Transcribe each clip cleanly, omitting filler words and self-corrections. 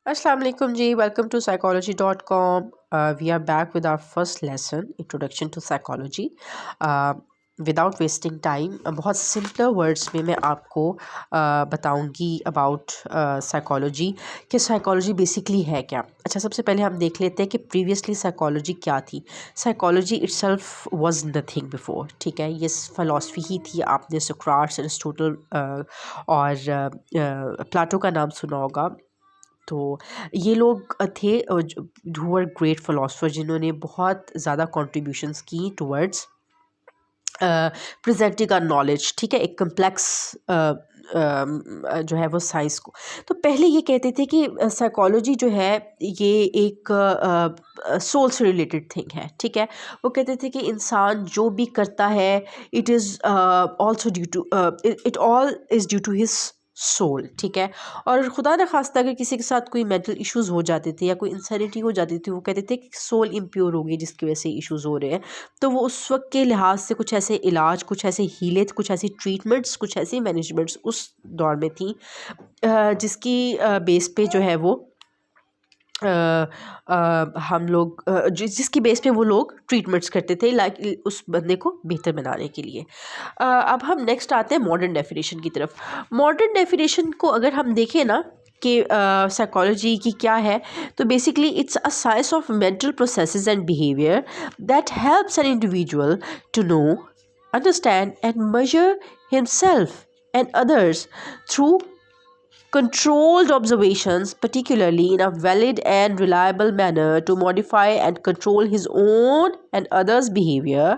Assalamu alaikum ji, welcome to psychology.com. We are back with our first lesson, Introduction to Psychology. Without wasting time, बहुत simpler words में मैं आपको बताऊंगी about psychology कि psychology basically है क्या। अच्छा, सबसे पहले हम देख लेते हैं कि प्रीवियसली साइकोलॉजी क्या थी। Psychology itself was nothing before, ठीक है। ये फ़िलासफ़ी ही थी। आपने सोक्रेटिस, अरिस्टोटल और प्लाटो का नाम सुना होगा। तो ये लोग थे हु वर ग्रेट फ़िलासफ़र, जिन्होंने बहुत ज़्यादा कंट्रीब्यूशंस की टुवर्ड्स प्रेजेंटिंग आवर नॉलेज, ठीक है, एक कम्प्लेक्स जो है वो साइंस को। तो पहले ये कहते थे कि साइकोलॉजी जो है ये एक सोल से रिलेटेड थिंग है, ठीक है। वो कहते थे कि इंसान जो भी करता है it is also due to it all is due to his soul, ठीक है। और खुदा न खास्ता अगर किसी के साथ कोई मेंटल इश्यूज़ हो जाते थे या कोई इंसैनिटी हो जाती थी, वो कहते थे कि सोल इम्प्योर हो गई जिसकी वजह से इश्यूज़ हो रहे हैं। तो वो उस वक्त के लिहाज से कुछ ऐसे इलाज, कुछ ऐसे हीले, कुछ ऐसी ट्रीटमेंट्स, कुछ ऐसी मैनेजमेंट्स उस दौर में थी जिसकी बेस पे जो है वो हम लोग जिसकी बेस पे वो लोग ट्रीटमेंट्स करते थे लाइक उस बंदे को बेहतर बनाने के लिए। अब हम नेक्स्ट आते हैं मॉडर्न डेफिनेशन की तरफ। मॉडर्न डेफिनेशन को अगर हम देखें ना कि साइकोलॉजी की क्या है, तो basically it's a science of mental processes and behaviour that helps an individual to know, understand and measure himself and others through controlled observations, particularly in a valid and reliable manner, to modify and control his own and others' behavior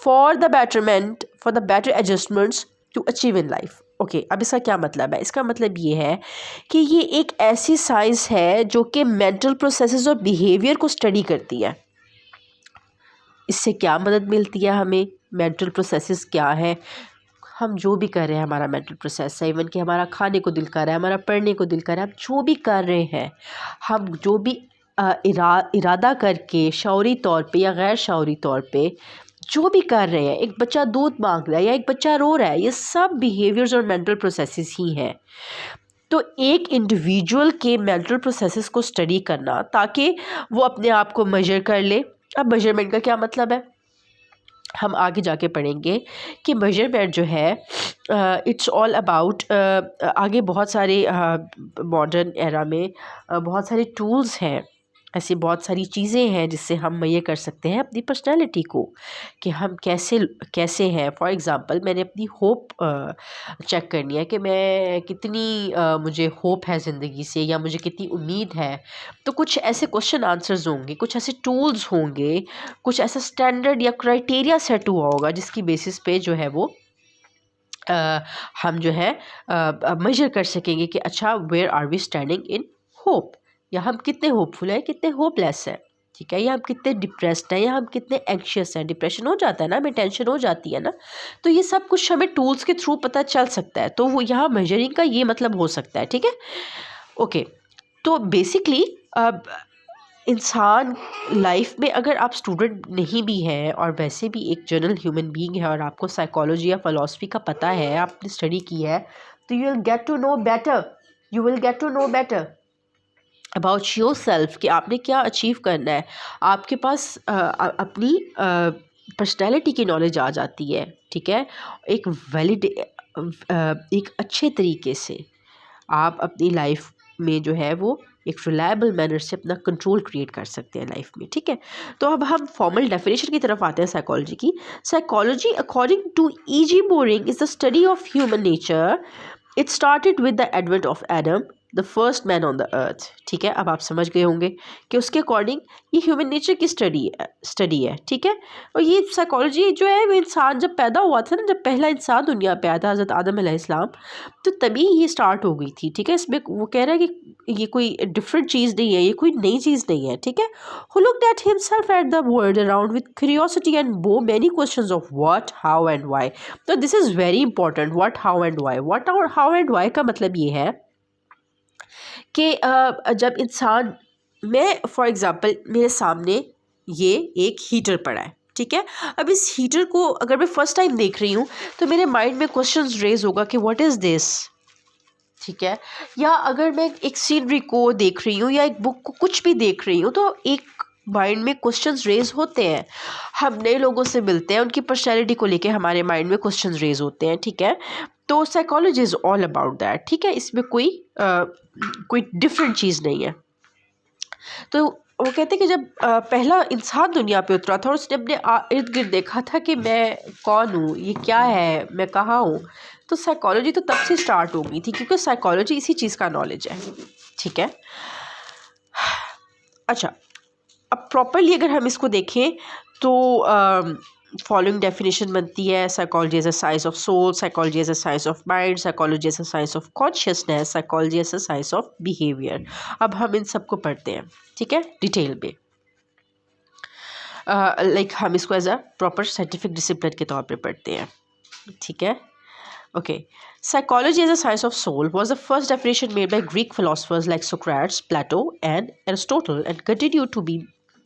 for the betterment, for the better adjustments to achieve in life. Okay अब इसका क्या मतलब है? इसका मतलब ये है कि ये एक ऐसी साइंस है जो कि मेंटल प्रोसेसेस और बिहेवियर को स्टडी करती है। इससे क्या मदद मिलती है हमें? मेंटल प्रोसेसेस क्या है? हम जो भी कर रहे हैं, हमारा मेंटल प्रोसेस है, इवन कि हमारा खाने को दिल कर रहा है, हमारा पढ़ने को दिल कर रहा है, हम जो भी कर रहे हैं, हम जो भी इरादा करके शौरी तौर पे या गैर शौरी तौर पे जो भी कर रहे हैं, एक बच्चा दूध मांग रहा है या एक बच्चा रो रहा है, ये सब बिहेवियर्स और मेंटल प्रोसेसेस ही हैं। तो एक इंडिविजुअल के मेंटल प्रोसेसेस को स्टडी करना ताकि वो अपने आप को मेजर कर ले। अब मेजरमेंट का क्या मतलब है, हम आगे जाके पढ़ेंगे कि मेजरमेंट जो है इट्स ऑल अबाउट आगे बहुत सारे मॉडर्न एरा में बहुत सारे टूल्स हैं, ऐसी बहुत सारी चीज़ें हैं जिससे हम ये कर सकते हैं अपनी पर्सनैलिटी को कि हम कैसे कैसे हैं। फॉर एग्ज़ाम्पल मैंने अपनी होप चेक करनी है कि मैं कितनी मुझे होप है ज़िंदगी से या मुझे कितनी उम्मीद है। तो कुछ ऐसे क्वेश्चन आंसर्स होंगे, कुछ ऐसे टूल्स होंगे, कुछ ऐसा स्टैंडर्ड या क्राइटेरिया सेट हुआ होगा जिसकी बेसिस पे जो है वो हम जो है मेजर कर सकेंगे कि अच्छा where are we standing in hope, या हम कितने होपफुल हैं, कितने होपलेस हैं, ठीक है, या हम कितने डिप्रेस्ड हैं, या हम कितने एंक्शियस हैं। डिप्रेशन हो जाता है ना, हमें टेंशन हो जाती है ना, तो ये सब कुछ हमें टूल्स के थ्रू पता चल सकता है। तो वो यहाँ मेजरिंग का ये मतलब हो सकता है, ठीक है। ओके, तो बेसिकली अब इंसान लाइफ में अगर आप स्टूडेंट नहीं भी हैं और वैसे भी एक जनरल ह्यूमन बीइंग है और आपको साइकोलॉजी या फिलॉसफी का पता है, आपने स्टडी की है, तो you will get to know better, you will get to know better about yourself कि आपने क्या अचीव करना है। आपके पास अपनी पर्सनैलिटी की नॉलेज आ जाती है, ठीक है। एक वैलिड एक अच्छे तरीके से आप अपनी लाइफ में जो है वो एक रिलायबल मैनर से अपना कंट्रोल क्रिएट कर सकते हैं लाइफ में, ठीक है। तो अब हम फॉर्मल डेफिनेशन की तरफ आते हैं साइकोलॉजी की। Psychology according to E.G. Boring is the study of human nature. It started with the advent of Adam, the first man on the earth, ठीक है। अब आप समझ गए होंगे कि उसके अकॉर्डिंग ये ह्यूमन नेचर की स्टडी है, ठीक है। और ये साइकोलॉजी जो है वो इंसान जब पैदा हुआ था ना, जब पहला इंसान दुनिया पे आया था हज़रत आदम अलैहिस्सलाम, तो तभी ये स्टार्ट हो गई थी, ठीक है। इसमें वो कह रहा है कि ये कोई डिफरेंट चीज़ नहीं है, ये कोई नई चीज़ नहीं है, ठीक है। Who looked at himself at the world around with curiosity and bow many questions of what, how and why. तो this is very important, what, how and why. What और हाउ एंड व्हाई का मतलब ये है कि जब इंसान, मैं फॉर एग्ज़ाम्पल मेरे सामने ये एक हीटर पड़ा है, ठीक है। अब इस हीटर को अगर मैं फ़र्स्ट टाइम देख रही हूँ तो मेरे माइंड में क्वेश्चंस रेज होगा कि व्हाट इज़ दिस, ठीक है। या अगर मैं एक सीनरी को देख रही हूँ या एक बुक को कुछ भी देख रही हूँ तो एक माइंड में क्वेश्चंस रेज होते हैं। हम नए लोगों से मिलते हैं, उनकी पर्सनैलिटी को लेके हमारे माइंड में क्वेश्चंस रेज होते हैं, ठीक है। तो psychology is all about that, ठीक है। इसमें कोई डिफरेंट चीज़ नहीं है। तो वो कहते हैं कि जब पहला इंसान दुनिया पे उतरा था और उसने अपने इर्द गिर्द देखा था कि मैं कौन हूँ, ये क्या है, मैं कहाँ हूँ, तो साइकोलॉजी तो तब से स्टार्ट हो गई थी, क्योंकि साइकोलॉजी इसी चीज़ का नॉलेज है, ठीक है। अच्छा, अब प्रॉपरली अगर हम इसको देखें तो फॉलोइंग डेफिनेशन बनती है। Psychology as a science of soul, psychology as a science of mind, psychology as a science of consciousness, psychology as a science of behaviour. अब हम इन सबको पढ़ते हैं, ठीक है, डिटेल में। लाइक हम इसको as a proper scientific discipline के तौर पे पढ़ते हैं, ठीक है। Okay, psychology as a science of soul was the first definition made by Greek philosophers like Socrates, Plato, and Aristotle, and continued to be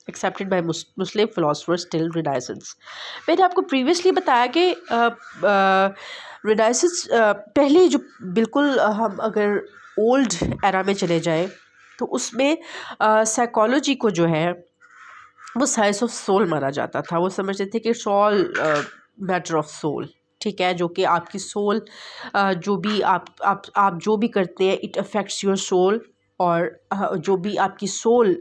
accepted by Muslim philosophers till Renaissance. मैंने आपको previously बताया कि Renaissance पहले जो बिल्कुल हम अगर old era में चले जाएं तो उसमें साइकोलॉजी को जो है वो साइंस ऑफ सोल माना जाता था। वो समझते थे कि it's all matter of soul, ठीक है, जो कि आपकी सोल जो भी आप जो भी करते हैं इट अफेक्ट्स योर सोल, और जो भी आपकी सोल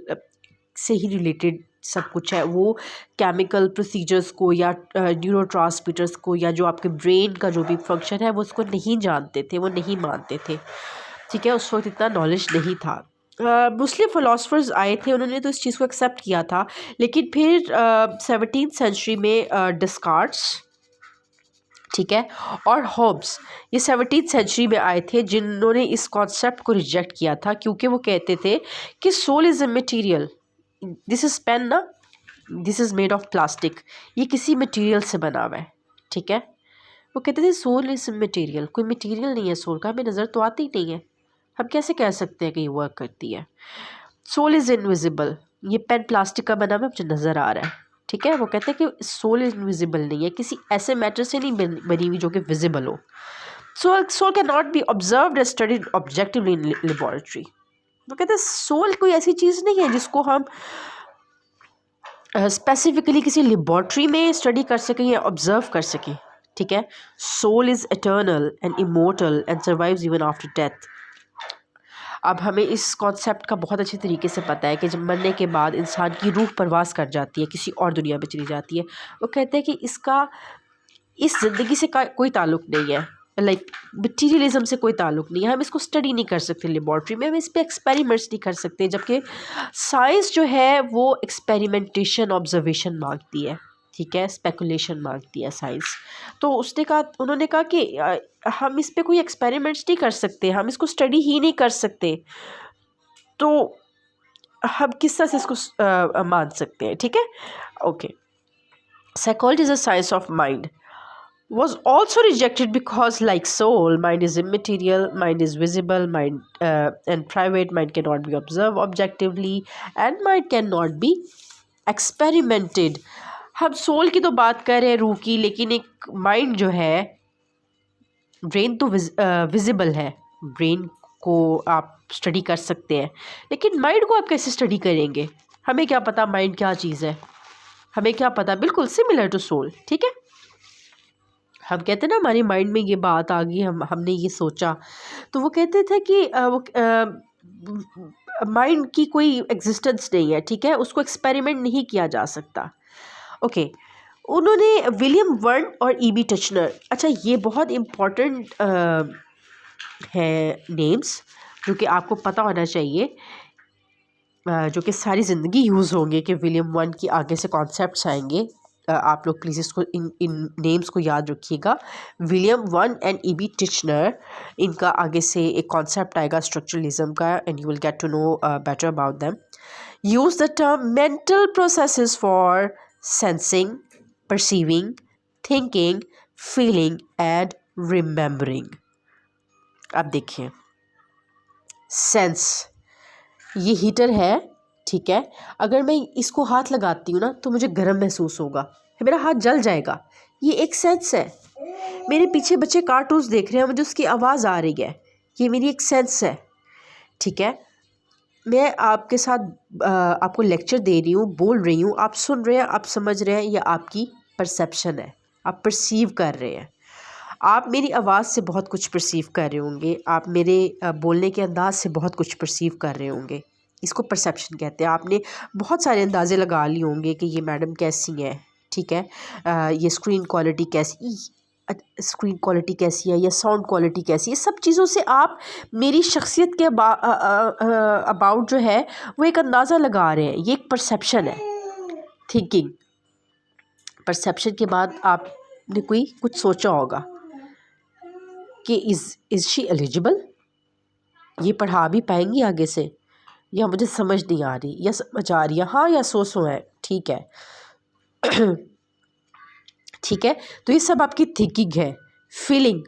से ही रिलेटेड सब कुछ है वो केमिकल प्रोसीजर्स को या न्यूरोट्रांसमीटर्स को या जो आपके ब्रेन का जो भी फंक्शन है वो उसको नहीं जानते थे, वो नहीं मानते थे, ठीक है। उस वक्त इतना नॉलेज नहीं था। मुस्लिम फ़िलासफ़र्स आए थे, उन्होंने तो इस चीज़ को एक्सेप्ट किया था, लेकिन फिर 17th सेंचुरी में डिस्कार्ट्स, ठीक है, और हॉब्स, ये 17th सेंचुरी में आए थे जिन्होंने इस कॉन्सेप्ट को रिजेक्ट किया था, क्योंकि वो कहते थे कि soul is a material, this is pen ना, this is made of plastic, ये किसी मटेरियल से बना हुआ है, ठीक है। वो कहते थे सोल इज़ मटेरियल, कोई मटेरियल नहीं है सोल का, हमें नज़र तो आती ही नहीं है, हम कैसे कह सकते हैं कि ये वर्क करती है। सोल इज़ इनविजिबल, ये पेन प्लास्टिक का बना हुआ मुझे नज़र आ रहा है, ठीक है। वो कहते हैं कि सोल इनविजिबल नहीं है, किसी ऐसे मैटर से नहीं बनी हुई जो कि विजिबल हो। Soul can not be observed and studied objectively in laboratory. वो कहते हैं सोल कोई ऐसी चीज़ नहीं है जिसको हम स्पेसिफिकली किसी लेबोरेटरी में स्टडी कर सकें या ऑब्जर्व कर सकें, ठीक है। Soul is eternal and immortal and survives even after death. अब हमें इस कॉन्सेप्ट का बहुत अच्छे तरीके से पता है कि जब मरने के बाद इंसान की रूह परवास कर जाती है, किसी और दुनिया में चली जाती है। वो कहते हैं कि इसका इस ज़िंदगी से कोई ताल्लुक़ नहीं है, लाइक मटीरियलिज्म से कोई ताल्लुक़ नहीं है। हम इसको स्टडी नहीं कर सकते लेबॉर्ट्री में, हम इस पर एक्सपेरिमेंट्स नहीं कर सकते, जबकि साइंस जो है वो एक्सपेरिमेंटेशन ऑब्जर्वेशन मांगती है, ठीक है, स्पेकुलेशन मांगती है साइंस। तो उन्होंने कहा कि हम इस पे कोई एक्सपेरिमेंट्स नहीं कर सकते, हम इसको स्टडी ही नहीं कर सकते, तो हम किस तरह से इसको मान सकते हैं, ठीक है। Okay, psychology is a science of mind was also rejected because, like soul, mind is immaterial, mind is visible, mind and private, mind cannot be observed objectively, and mind cannot be experimented. हम soul की तो बात कर रहे हैं, रूह की, लेकिन एक माइंड जो है, ब्रेन तो विजिबल है, ब्रेन को आप स्टडी कर सकते हैं, लेकिन माइंड को आप कैसे स्टडी करेंगे? हमें क्या पता माइंड क्या चीज़ है, हमें क्या पता। बिल्कुल सिमिलर टू सोल, ठीक है। हम कहते हैं ना हमारी माइंड में ये बात आ गई, हमने ये सोचा, तो वो कहते थे कि माइंड की कोई एग्जिस्टेंस नहीं है, ठीक है, उसको एक्सपेरिमेंट नहीं किया जा सकता। ओके, उन्होंने विलियम वर्न और ईबी टचनर, अच्छा ये बहुत इम्पोर्टेंट है नेम्स जो कि आपको पता होना चाहिए, जो कि सारी ज़िंदगी यूज़ होंगे, कि विलियम वर्न की आगे से कॉन्सेप्ट्स आएंगे। आप लोग प्लीज़ इसको इन नेम्स को याद रखिएगा, विलियम वर्न एंड ईबी टिचनर, इनका आगे से एक कॉन्सेप्ट आएगा स्ट्रक्चरलिज्म का, and you will get to know better about them. Use the term mental processes for sensing, perceiving, thinking, feeling and remembering. अब देखिए, सेंस, ये हीटर है, ठीक है, अगर मैं इसको हाथ लगाती हूँ ना तो मुझे गर्म महसूस होगा, मेरा हाथ जल जाएगा, ये एक सेंस है। मेरे पीछे बच्चे कार्टून्स देख रहे हैं, मुझे उसकी आवाज़ आ रही है, ये मेरी एक सेंस है, ठीक है। मैं आपके साथ आपको लेक्चर दे रही हूँ, बोल रही हूँ, आप सुन रहे हैं, आप समझ रहे हैं, या आपकी परसेप्शन है, आप परसीव कर रहे हैं। आप मेरी आवाज़ से बहुत कुछ परसीव कर रहे होंगे, आप मेरे बोलने के अंदाज से बहुत कुछ परसीव कर रहे होंगे, इसको परसेप्शन कहते हैं। आपने बहुत सारे अंदाज़े लगा लिए होंगे कि ये मैडम कैसी है, ठीक है, ये स्क्रीन क्वालिटी कैसी है या साउंड क्वालिटी कैसी है। सब चीज़ों से आप मेरी शख्सियत के अबाउट जो है वो एक अंदाज़ा लगा रहे हैं। ये एक परसेप्शन है, थिंकिंग। परसेप्शन के बाद आपने कुछ सोचा होगा कि इज़ शी एलिजिबल, ये पढ़ा भी पाएंगी आगे से, या मुझे समझ नहीं आ रही, या समझ आ रही है, हाँ या सो है, ठीक है। ठीक है, तो ये सब आपकी थिंकिंग है, फीलिंग।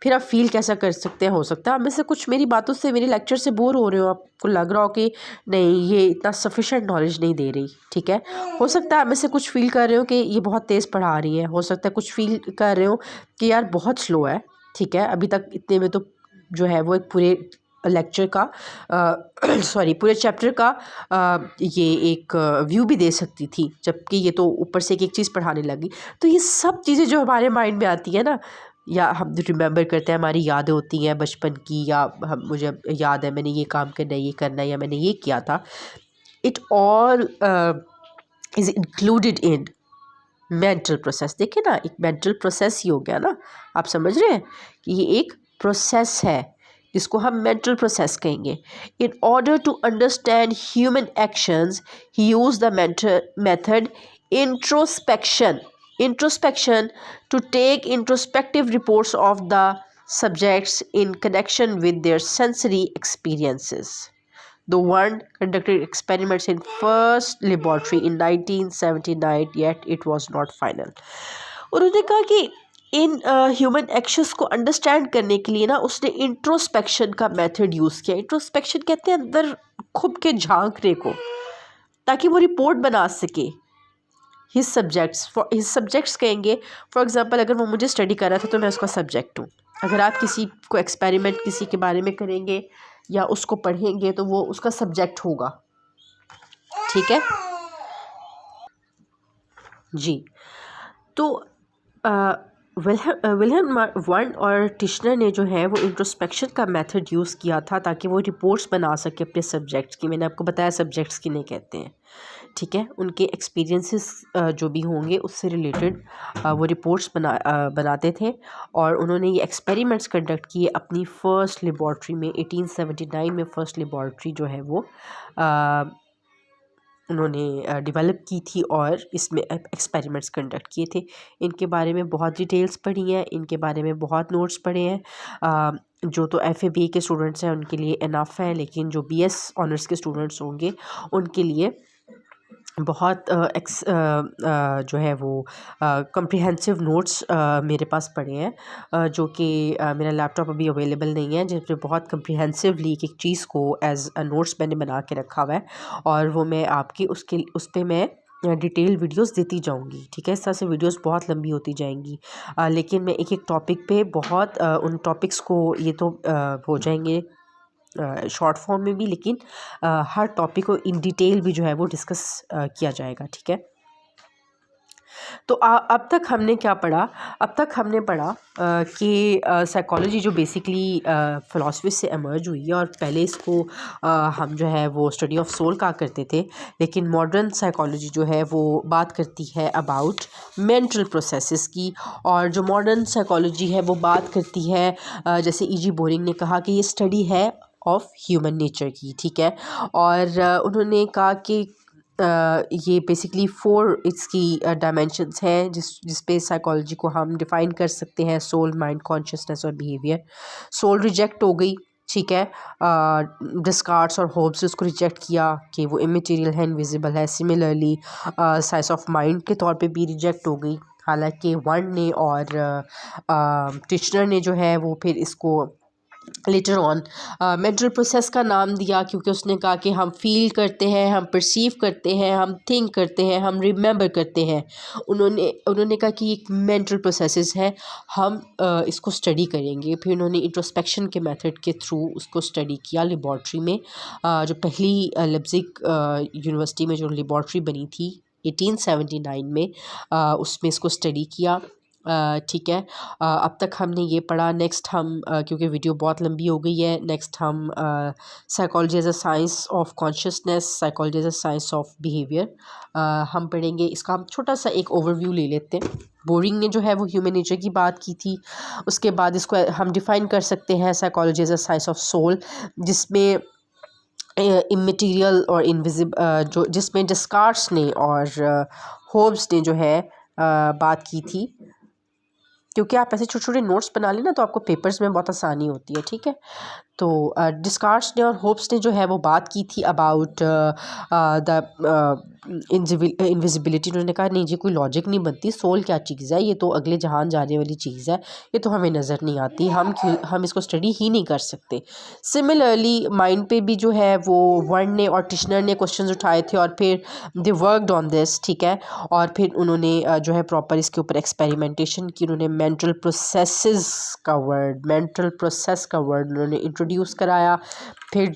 फिर आप फील कैसा कर सकते हैं, हो सकता है आप में से कुछ मेरी बातों से, मेरे लेक्चर से बोर हो रहे हो, आपको लग रहा हो कि नहीं ये इतना सफिशेंट नॉलेज नहीं दे रही, ठीक है। हो सकता है आप में से कुछ फील कर रहे हो कि ये बहुत तेज़ पढ़ा रही है, हो सकता है कुछ फील कर रहे हो कि यार बहुत स्लो है, ठीक है। अभी तक इतने में तो जो है वो एक पूरे लेक्चर का सॉरी पूरे चैप्टर का ये एक व्यू भी दे सकती थी, जबकि ये तो ऊपर से एक चीज़ पढ़ाने लगी। तो ये सब चीज़ें जो हमारे माइंड में आती है ना, या हम रिमेंबर करते हैं, हमारी यादें होती हैं बचपन की, या हम मुझे याद है मैंने ये काम करना है, ये करना है, या मैंने ये किया था। It all is included in mental process. देखिए ना, एक मेंटल प्रोसेस ही हो गया ना, आप समझ रहे हैं कि ये एक प्रोसेस है जिसको हम मेंटल प्रोसेस कहेंगे। In order to understand human actions he use the method introspection to take introspective reports of the subjects in connection with their sensory experiences. The one conducted experiments in first laboratory in 1979, yet it was not final. उन्होंने कहा कि in human actions को understand करने के लिए ना उसने introspection का मेथड यूज़ किया। इंट्रोस्पेक्शन कहते हैं अंदर खुद के झांकने को, ताकि वो रिपोर्ट बना सके। हिज सब्जेक्ट्स कहेंगे, फॉर एग्जांपल अगर वो मुझे स्टडी कर रहा था तो मैं उसका सब्जेक्ट हूँ। अगर आप किसी को एक्सपेरिमेंट किसी के बारे में करेंगे या उसको पढ़ेंगे तो वो उसका सब्जेक्ट होगा, ठीक है जी। तो विल्हेम वंड और टिश्नर ने जो है वो इंट्रोस्पेक्शन का मेथड यूज़ किया था ताकि वो रिपोर्ट्स बना सके अपने सब्जेक्ट्स की। मैंने आपको बताया सब्जेक्ट्स किन्हें कहते हैं, ठीक है। उनके एक्सपीरियंसेस जो भी होंगे उससे रिलेटेड वो रिपोर्ट्स बनाते थे, और उन्होंने ये एक्सपेरिमेंट्स कंडक्ट किए अपनी फ़र्स्ट लेबॉर्ट्री में। 1879 में फ़र्स्ट लेबॉर्ट्री जो है वो उन्होंने डेवलप की थी और इसमें एक्सपेरिमेंट्स कंडक्ट किए थे। इनके बारे में बहुत डिटेल्स पढ़ी हैं, इनके बारे में बहुत नोट्स पढ़े हैं। जो तो FA BA के स्टूडेंट्स हैं उनके लिए इनफ है, लेकिन जो BS ऑनर्स के स्टूडेंट्स होंगे उनके लिए बहुत जो है वो कम्प्रिहेंसिव नोट्स मेरे पास पड़े हैं, जो कि मेरा लैपटॉप अभी अवेलेबल नहीं है, जिस पे बहुत कम्प्रिहेंसिवली एक चीज़ को एज नोट्स मैंने बना के रखा हुआ है, और वो मैं आपकी उस पर मैं डिटेल वीडियोस देती जाऊंगी, ठीक है। इस तरह से वीडियोस बहुत लंबी होती जाएंगी, लेकिन मैं एक एक टॉपिक पे बहुत उन टॉपिक्स को, ये तो हो जाएंगे शॉर्ट फॉर्म में भी, लेकिन हर टॉपिक को इन डिटेल भी जो है वो डिस्कस किया जाएगा, ठीक है। तो अब तक हमने क्या पढ़ा? अब तक हमने पढ़ा कि साइकोलॉजी जो बेसिकली फ़िलासफ़ी से एमर्ज हुई है, और पहले इसको हम जो है वो स्टडी ऑफ सोल कहा करते थे, लेकिन मॉडर्न साइकोलॉजी जो है वो बात करती है अबाउट मेंटल प्रोसेसेस की। और जो मॉडर्न साइकोलॉजी है वो बात करती है, जैसे E.G. बोरिंग ने कहा कि ये स्टडी है ऑफ ह्यूमन नेचर की, ठीक है। और उन्होंने कहा कि ये बेसिकली 4 इसकी डायमेंशंस हैं जिस पे साइकोलॉजी को हम डिफ़ाइन कर सकते हैं: सोल, माइंड, कॉन्शियसनेस और बिहेवियर। सोल रिजेक्ट हो गई, ठीक है। डिस्कार्ड्स और होब्स ने उसको रिजेक्ट किया कि वो इमेटीरियल है, इनविजिबल है। सिमिलरली साइंस ऑफ माइंड के तौर पे भी रिजेक्ट हो गई, हालांकि वंड ने और टिश्नर ने जो है वो फिर इसको लेटर ऑन मेंटल प्रोसेस का नाम दिया क्योंकि उसने कहा कि हम फील करते हैं, हम परसीव करते हैं, हम थिंक करते हैं, हम रिमेंबर करते हैं। उन्होंने कहा कि एक मेंटल प्रोसेसेस है, हम इसको स्टडी करेंगे। फिर उन्होंने इंट्रोस्पेक्शन के मेथड के थ्रू उसको स्टडी किया लेबॉर्ट्री में। जो पहली लिप्जिग यूनिवर्सिटी में जो लेबॉर्ट्री बनी थी 1879 में, उसमें इसको स्टडी किया। ठीक है, अब तक हमने ये पढ़ा। नेक्स्ट हम क्योंकि वीडियो बहुत लंबी हो गई है, नेक्स्ट हम psychology as a science of consciousness, psychology as a science of behaviour हम पढ़ेंगे। इसका हम छोटा सा एक ओवरव्यू ले लेते हैं। बोरिंग ने जो है वो ह्यूमन नेचर की बात की थी। उसके बाद इसको हम डिफ़ाइन कर सकते हैं psychology as a science of soul, जिसमें इमटेरियल और जो जिसमें डिस्कार्ट्स ने और होब्स ने जो है बात की थी। क्योंकि आप ऐसे छोटे छोटे नोट्स बना लें ना तो आपको पेपर्स में बहुत आसानी होती है। ठीक है, तो डिस्कार्ट्स ने और होप्स ने जो है वो बात की थी अबाउट द इनविजिबिलिटी। उन्होंने कहा नहीं जी, कोई लॉजिक नहीं बनती, सोल क्या चीज़ है, ये तो अगले जहान जाने वाली चीज़ है, ये तो हमें नज़र नहीं आती, हम इसको स्टडी ही नहीं कर सकते। सिमिलरली माइंड पे भी जो है वो वर्न ने और टिश्नर ने क्वेश्चंस उठाए थे और फिर दे वर्कड ऑन दिस। ठीक है, और फिर उन्होंने जो है प्रॉपर इसके ऊपर एक्सपेरिमेंटेशन की। उन्होंने मेंटल प्रोसेस का वर्ड उन्होंने इंट्रोड्यूस कराया। फिर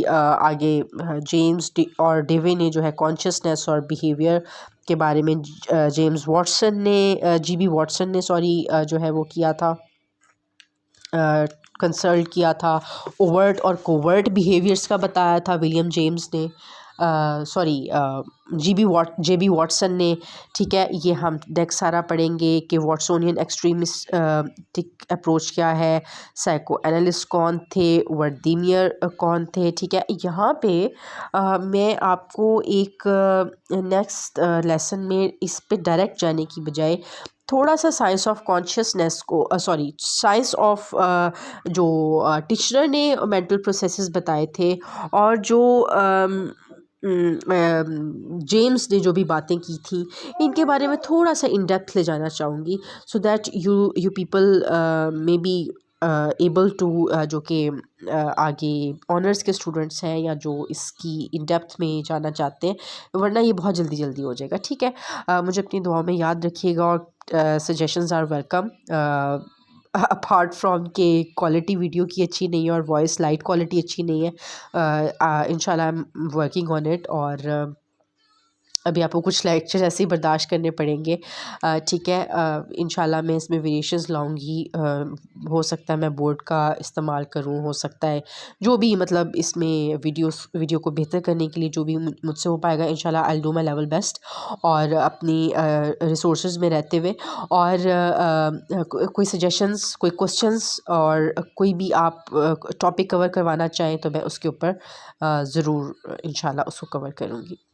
आगे जेम्स और डेवे ने जो है कॉन्शियसनेस और बिहेवियर के बारे में जेम्स वाटसन ने जीबी वाटसन ने जो है वो किया था, कंसल्ट किया था। ओवर्ट और कोवर्ट बिहेवियर्स का बताया था विलियम जेम्स ने, जेबी वाटसन ने। ठीक है, ये हम नेक्स्ट सारा पढ़ेंगे कि वाटसोनियन एक्सट्रीमिस्टिक अप्रोच क्या है, साइको एनालिस्ट कौन थे, वर्दीमियर कौन थे। ठीक है, यहाँ पे मैं आपको एक नेक्स्ट लेसन में इस पे डायरेक्ट जाने की बजाय थोड़ा सा साइंस ऑफ कॉन्शियसनेस को साइंस ऑफ जो टिश्नर ने मेंटल प्रोसेसेस बताए थे और जो जेम्स ने जो भी बातें की थी, इनके बारे में थोड़ा सा इन डेप्थ ले जाना चाहूँगी, so that you people may be able to जो कि आगे ऑनर्स के स्टूडेंट्स हैं या जो इसकी इन डेप्थ में जाना चाहते हैं, वरना ये बहुत जल्दी जल्दी हो जाएगा। ठीक है, मुझे अपनी दुआ में याद रखिएगा और suggestions are welcome. Apart from के क्वालिटी वीडियो की अच्छी नहीं है और वॉइस लाइट क्वालिटी अच्छी नहीं है, इंशाल्लाह I am working on it. और अभी आपको कुछ लेक्चर ऐसे ही बर्दाश्त करने पड़ेंगे। ठीक है, इंशाल्लाह मैं इसमें वेरिएशंस लाऊंगी। हो सकता है मैं बोर्ड का इस्तेमाल करूं, हो सकता है जो भी मतलब इसमें वीडियो को बेहतर करने के लिए जो भी मुझसे हो पाएगा, इंशाल्लाह I will do my level best. और अपनी रिसोर्सेज में रहते हुए और कोई सजेशंस, कोई क्वेश्चंस और कोई भी आप टॉपिक कवर करवाना चाहें तो मैं उसके ऊपर ज़रूर इंशाल्लाह उसको कवर करूँगी।